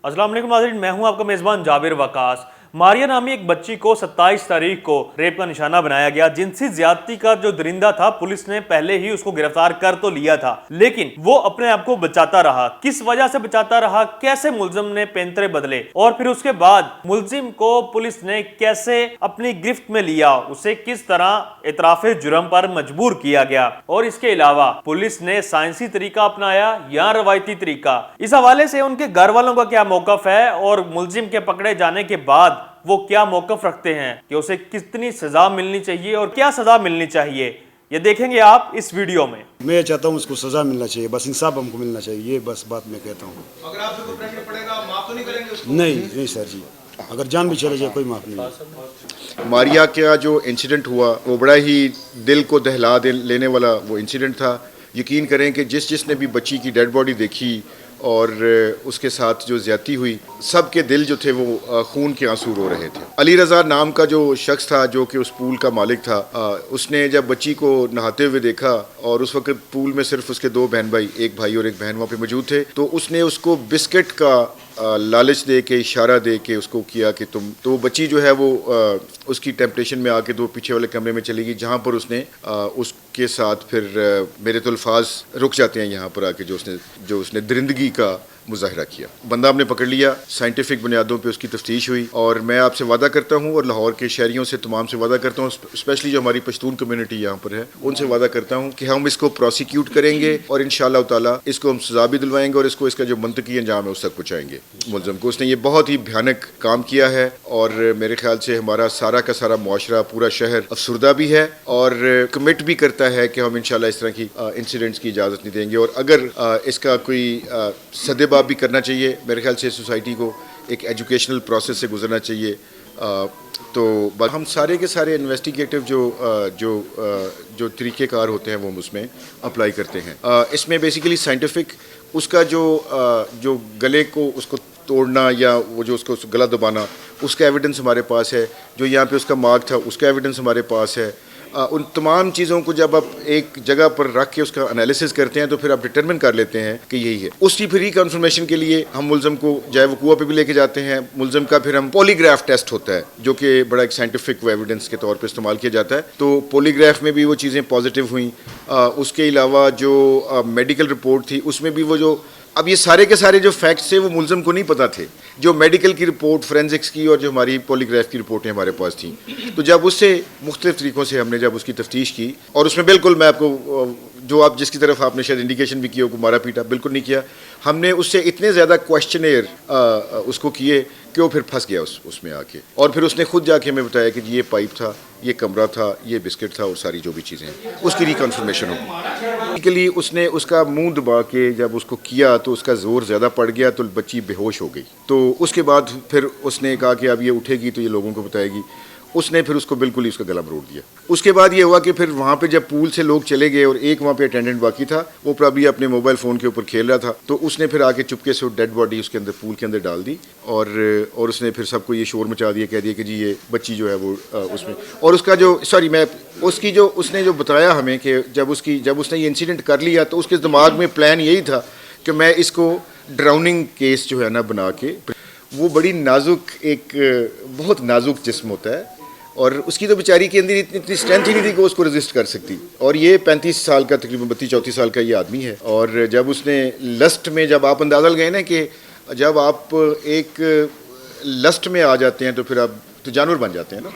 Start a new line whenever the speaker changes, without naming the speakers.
अस्सलाम वालेकुम नाज़रीन, मैं हूं आपका मेज़बान जाबिर वकास। मारिया नामी एक बच्ची को 27 तारीख को रेप का निशाना बनाया गया। जिनसी ज्यादती का जो दरिंदा था, पुलिस ने पहले ही उसको गिरफ्तार कर तो लिया था, लेकिन वो अपने आप को बचाता रहा। किस वजह से बचाता रहा, कैसे मुलजिम ने पैंतरे बदले और फिर उसके बाद मुलजिम को पुलिस ने कैसे अपनी गिरफ्त में लिया, उसे किस तरह इतराफे जुर्म पर मजबूर किया गया और इसके अलावा पुलिस ने साइंसी तरीका अपनाया या रवायती तरीका, इस हवाले से उनके घर वालों का क्या मौकफ है और मुलजिम के पकड़े जाने के बाद वो क्या मौकफ रखते हैं कि उसे कितनी सजा मिलनी चाहिए और क्या सजा मिलनी चाहिए, ये देखेंगे आप इस वीडियो में।
मैं चाहता हूँ उसको सजा मिलना चाहिए, बस इंसाफ हमको मिलना चाहिए, ये बस बात मैं कहता हूँ।
अगर आपसे कोई प्रेशर पड़ेगा माफ तो नहीं करेंगे उसको?
नहीं सर जी, अगर जान भी चले जाए कोई माफ नहीं।
मारिया का जो इंसिडेंट हुआ वो बड़ा ही दिल को दहला लेने वाला वो इंसिडेंट था। यकीन करें कि जिसने भी बच्ची की डेड बॉडी देखी और उसके साथ जो ज़्यादती हुई, सब के दिल जो थे वो खून के आंसू रो रहे थे। अली रज़ा नाम का जो शख्स था जो कि उस पूल का मालिक था, उसने जब बच्ची को नहाते हुए देखा और उस वक्त पूल में सिर्फ उसके दो बहन भाई, एक भाई और एक बहन वहाँ पे मौजूद थे, तो उसने उसको बिस्किट का लालच दे के, इशारा दे के उसको किया कि तुम, तो बच्ची जो है वो उसकी टेम्पटेशन में आके तो पीछे वाले कमरे में चली गई, जहाँ पर उसने उसके साथ फिर मेरे तो अल्फाज रुक जाते हैं यहाँ पर आके, जो उसने दरिंदगी का मुजाहिरा किया। बंदा हमने पकड़ लिया, साइंटिफिक बुनियादों पे उसकी तफ्तीश हुई और मैं आपसे वादा करता हूँ और लाहौर के शहरियों से तमाम से वादा करता हूँ, स्पेशली जो हमारी पश्तून कम्युनिटी यहाँ पर है, उनसे वादा करता हूँ कि हम इसको प्रोसिक्यूट करेंगे और इंशाअल्लाह ताला इसको हम सजा भी दिलवाएंगे और इसका जो मंतकी अंजाम है उस तक पहुँचाएंगे मुलज़म को। उसने ये बहुत ही भयानक काम किया है और मेरे ख्याल से हमारा सारा का सारा मुआशरा, पूरा शहर अफसुर्दा भी है और कमिट भी करता है कि हम इंशाअल्लाह इस तरह की इंसिडेंट्स की इजाज़त नहीं देंगे और अगर इसका कोई सदेबाब भी करना चाहिए, मेरे ख्याल से सोसाइटी को एक एजुकेशनल प्रोसेस से गुजरना चाहिए। तो हम सारे के सारे इन्वेस्टिगेटिव जो तरीक़ेकार होते हैं वो हम उसमें अप्लाई करते हैं। इसमें बेसिकली साइंटिफिक उसका जो गले को उसको तोड़ना या वो जो उसको गला दबाना, उसका एविडेंस हमारे पास है। जो यहाँ पे उसका मार्क था उसका एविडेंस हमारे पास है। उन तमाम चीज़ों को जब आप एक जगह पर रख के उसका एनालिसिस करते हैं तो फिर आप डिटरमिन कर लेते हैं कि यही है। उसकी फिर रिकन्फर्मेशन के लिए हम मुलज़म को चाहे वकूआ पे भी लेके जाते हैं। मुलज़म का फिर हम पॉलीग्राफ टेस्ट होता है जो कि बड़ा एक साइंटिफिक एविडेंस के तौर पे इस्तेमाल किया जाता है। तो पॉलीग्राफ में भी वो चीज़ें पॉजिटिव हुई। उसके अलावा जो मेडिकल रिपोर्ट थी उसमें भी वो जो, अब ये सारे के सारे जो फैक्ट्स थे वो मुलज़म को नहीं पता थे। जो मेडिकल की रिपोर्ट, फोरेंसिक्स की और जो हमारी पॉलीग्राफ की रिपोर्टें हमारे पास थी, तो जब उससे मुख्तलिफ तरीक़ों से हमने जब उसकी तफ्तीश की और उसमें बिल्कुल मैं आपको जो आप जिसकी तरफ आपने शायद इंडिकेशन भी किया, को मारा पीटा बिल्कुल नहीं किया। हमने उससे इतने ज़्यादा क्वेश्चनेयर उसको किए कि वो फिर फंस गया उसमें आके और फिर उसने खुद जाके हमें बताया कि ये पाइप था, ये कमरा था, ये बिस्किट था और सारी जो भी चीज़ें हैं उसकी रिकन्फर्मेशन होगी। के लिए उसने उसका मुंह दबा के जब उसको किया तो उसका ज़ोर ज़्यादा पड़ गया तो बच्ची बेहोश हो गई। तो उसके बाद फिर उसने कहा कि अब ये उठेगी तो ये लोगों को बताएगी। उसने फिर उसको बिल्कुल ही उसका गला मरोड़ दिया। उसके बाद ये हुआ कि फिर वहाँ पे जब पूल से लोग चले गए और एक वहाँ पे अटेंडेंट बाकी था, वो प्रॉब्ली अपने मोबाइल फ़ोन के ऊपर खेल रहा था, तो उसने फिर आके चुपके से डेड बॉडी उसके अंदर पूल के अंदर डाल दी और उसने फिर सबको ये शोर मचा दिया, कह दिया कि जी ये बच्ची जो है वो उसमें, और उसका जो उसकी जो उसने जो बताया हमें कि जब उसने ये इंसिडेंट कर लिया तो उसके दिमाग में प्लान यही था कि मैं इसको ड्राउनिंग केस जो है ना बना के, वो बड़ी नाजुक बहुत नाजुक जिस्म होता है और उसकी तो बेचारी के अंदर इतनी स्ट्रेंथ ही नहीं थी कि उसको रेजिस्ट कर सकती। और ये 35 साल का, तकरीबन 32-34 साल का ये आदमी है और जब उसने लस्ट में, जब आप अंदाज़ा लगाए ना कि जब आप एक लस्ट में आ जाते हैं तो फिर आप तो जानवर बन जाते हैं ना।